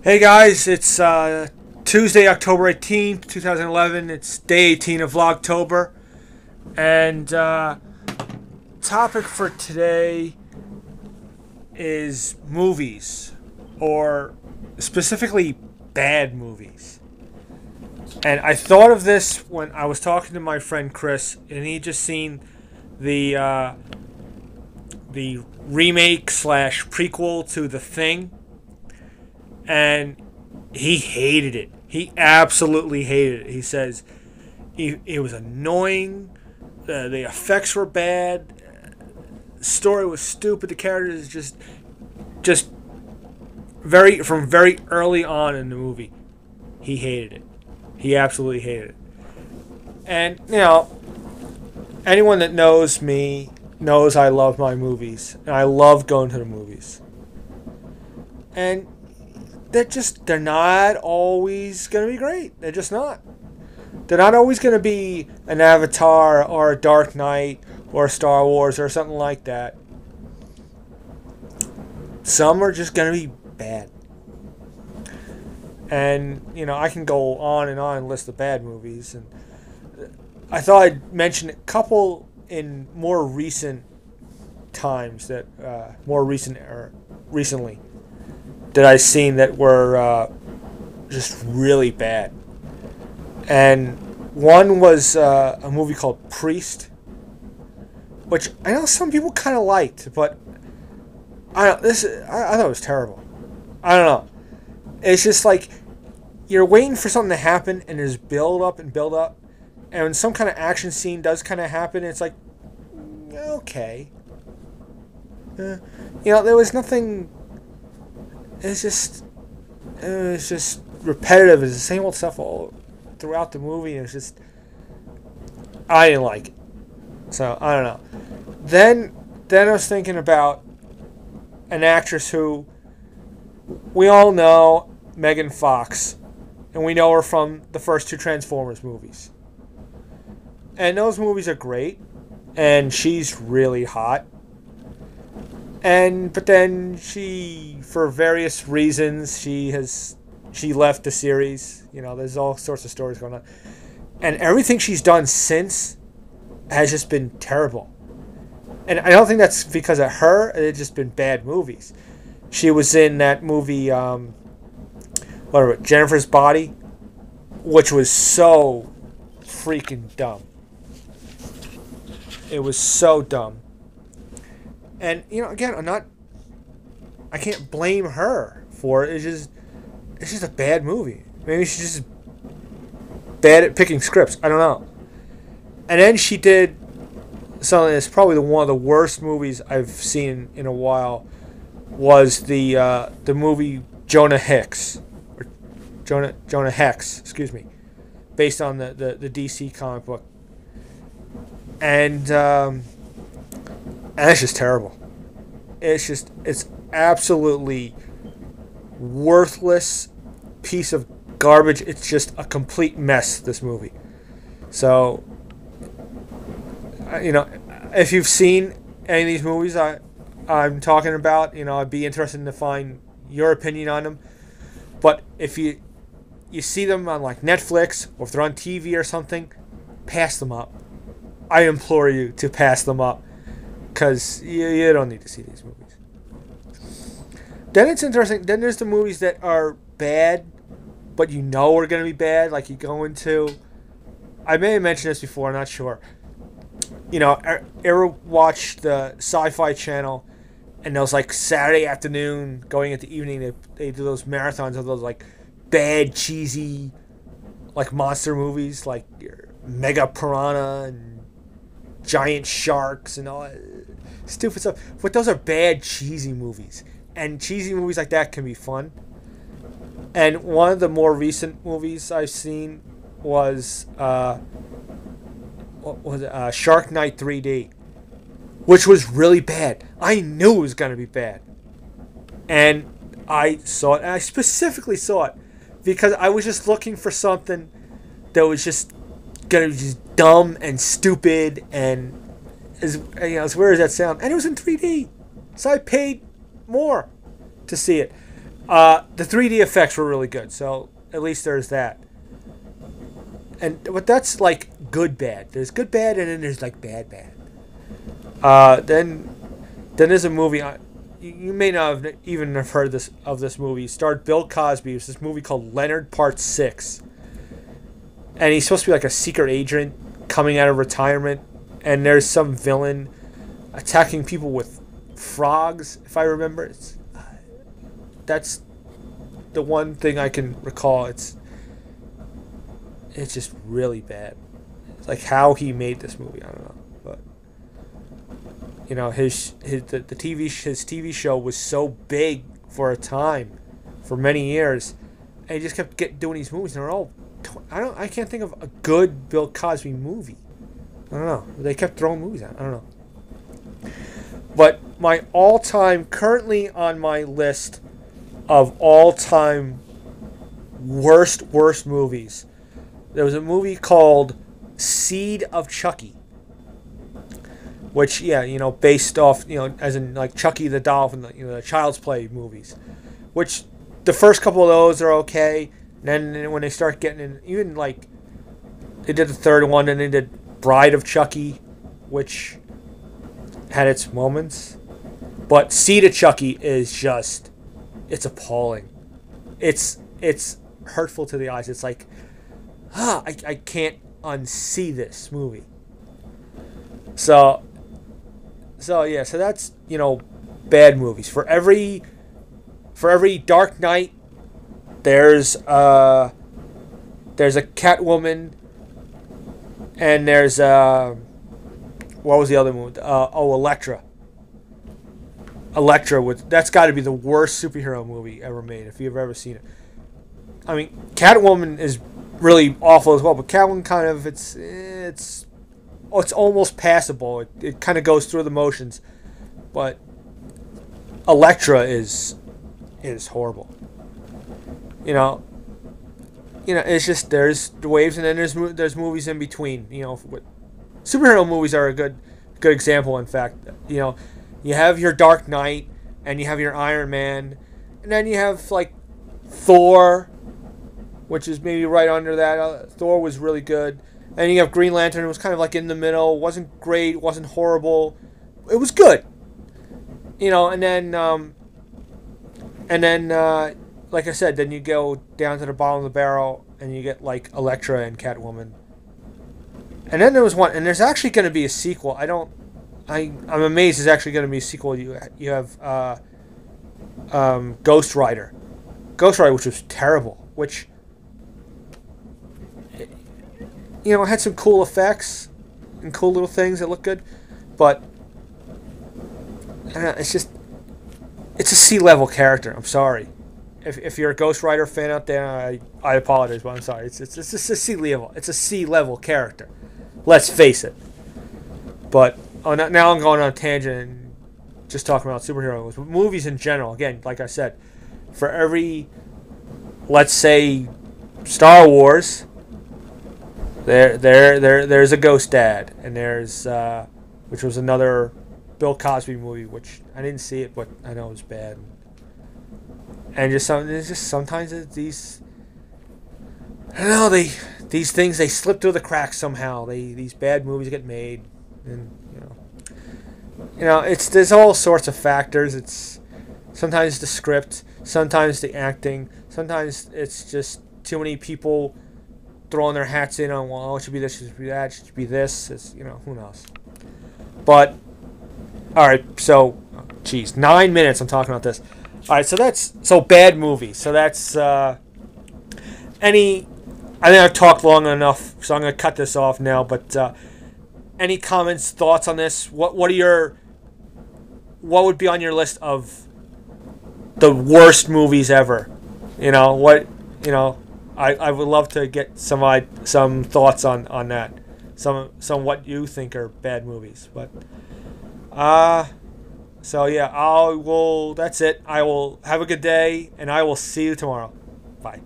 Hey guys, it's Tuesday, October 18th, 2011. It's day 18 of Vlogtober. And topic for today is movies, or specifically bad movies. And I thought of this when I was talking to my friend Chris, and he just seen the remake slash prequel to The Thing. And he hated it. He absolutely hated it. He says it was annoying. The effects were bad. The story was stupid. The characters just from very early on in the movie, he hated it. He absolutely hated it. And anyone that knows me knows I love my movies, and I love going to the movies. And they're not always going to be great. They're just not. They're not always going to be an Avatar or a Dark Knight or a Star Wars or something like that. Some are just going to be bad. And, I can go on and list the bad movies. And I thought I'd mention a couple in more recent times recently that I've seen that were just really bad. And one was a movie called Priest, which I know some people kind of liked, but I thought it was terrible. I don't know. It's just like you're waiting for something to happen, and there's build up, and when some kind of action scene does kind of happen, it's like, okay. There was nothing. It was just repetitive. It's the same old stuff all throughout the movie. It was just, I didn't like it. So I don't know. Then I was thinking about an actress who we all know, Megan Fox, and we know her from the first two Transformers movies. And those movies are great, and she's really hot. But then she, for various reasons, she left the series. There's all sorts of stories going on. And everything she's done since has just been terrible. And I don't think that's because of her. It's just been bad movies. She was in that movie, Jennifer's Body, which was so freaking dumb. It was so dumb. And, again, I can't blame her for it. It's just a bad movie. Maybe she's just bad at picking scripts. I don't know. And then she did something that's probably one of the worst movies I've seen in a while, was the movie Jonah Hex. Or Jonah Hex, excuse me. Based on the DC comic book. And it's just terrible. It's absolutely worthless piece of garbage. It's just a complete mess, this movie. So, if you've seen any of these movies I'm talking about, I'd be interested to find your opinion on them. But if you see them on like Netflix, or if they're on TV or something, pass them up. I implore you to pass them up, because you don't need to see these movies. Then it's interesting. Then there's the movies that are bad, but are going to be bad. Like you go into, I may have mentioned this before, I'm not sure. Ever watch the Sci-Fi Channel, and those like Saturday afternoon going into evening, they do those marathons of those like bad, cheesy, like monster movies, like your Mega Piranha and giant sharks and all that stupid stuff. But those are bad, cheesy movies. And cheesy movies like that can be fun. And one of the more recent movies I've seen was Shark Night 3D, which was really bad. I knew it was going to be bad. And I saw it. And I specifically saw it because I was just looking for something that was just going to be just dumb and stupid and as weird as that sound. And it was in 3D. So I paid more to see it. The 3D effects were really good, so at least there's that. But that's like good bad. There's good bad, and then there's like bad bad. Then there's a movie. You may not have even have heard of this movie. It starred Bill Cosby. It was this movie called Leonard Part 6. And he's supposed to be like a secret agent coming out of retirement. And there's some villain attacking people with frogs, if I remember. That's the one thing I can recall. It's just really bad. It's like how he made this movie, I don't know. But you know, his TV show was so big for a time, for many years, and he just kept doing these movies, and they're all I can't think of a good Bill Cosby movie. I don't know. They kept throwing movies out. I don't know. But my all-time, currently on my list of all-time worst movies, there was a movie called Seed of Chucky. Which, yeah, you know, based off, you know, as in like Chucky the doll from the Child's Play movies. Which the first couple of those are okay. And then when they start getting in, even like they did the third one, and they did Bride of Chucky, which had its moments. But Seed of Chucky is just, it's appalling. It's hurtful to the eyes. It's like, I can't unsee this movie. So yeah, so that's, you know, bad movies. For every Dark Knight, there's a Catwoman, and there's what was the other movie? Elektra. That's got to be the worst superhero movie ever made, if you've ever seen it. I mean, Catwoman is really awful as well, but Catwoman kind of it's almost passable. It kind of goes through the motions, but Elektra is horrible. You know, it's just, there's the waves, and then there's movies in between. You know, superhero movies are a good example. In fact, you know, you have your Dark Knight, and you have your Iron Man, and then you have like Thor, which is maybe right under that. Thor was really good. And you have Green Lantern. It was kind of like in the middle. It wasn't great. It wasn't horrible. It was good. You know, and then like I said, then you go down to the bottom of the barrel, and you get like Elektra and Catwoman. And then there was one, and there's actually going to be a sequel. I'm amazed there's actually going to be a sequel. You have Ghost Rider, which was terrible. Which, you know, it had some cool effects and cool little things that look good, but it's just, it's a C-level character. I'm sorry. If you're a Ghost Rider fan out there, I apologize, but I'm sorry. It's a C-level. It's a C-level character. Let's face it. But now I'm going on a tangent and just talking about superheroes. Movies in general, again, like I said, for every, let's say, Star Wars, there's a Ghost Dad, and there's which was another Bill Cosby movie, which I didn't see it, but I know it was bad. And sometimes these, I don't know, these things, they slip through the cracks somehow. These bad movies get made, and you know there's all sorts of factors. It's sometimes the script, sometimes the acting, sometimes it's just too many people throwing their hats in on, well, it should be this, it should be that, it should be this. It's, you know, who knows. But all right, so 9 minutes I'm talking about this. All right, so bad movies. So that's I think I've talked long enough, so I'm going to cut this off now. But any comments, thoughts on this? What would be on your list of the worst movies ever? You know I would love to get some thoughts on that. Some what you think are bad movies. But so yeah, that's it. I will have a good day, and I will see you tomorrow. Bye.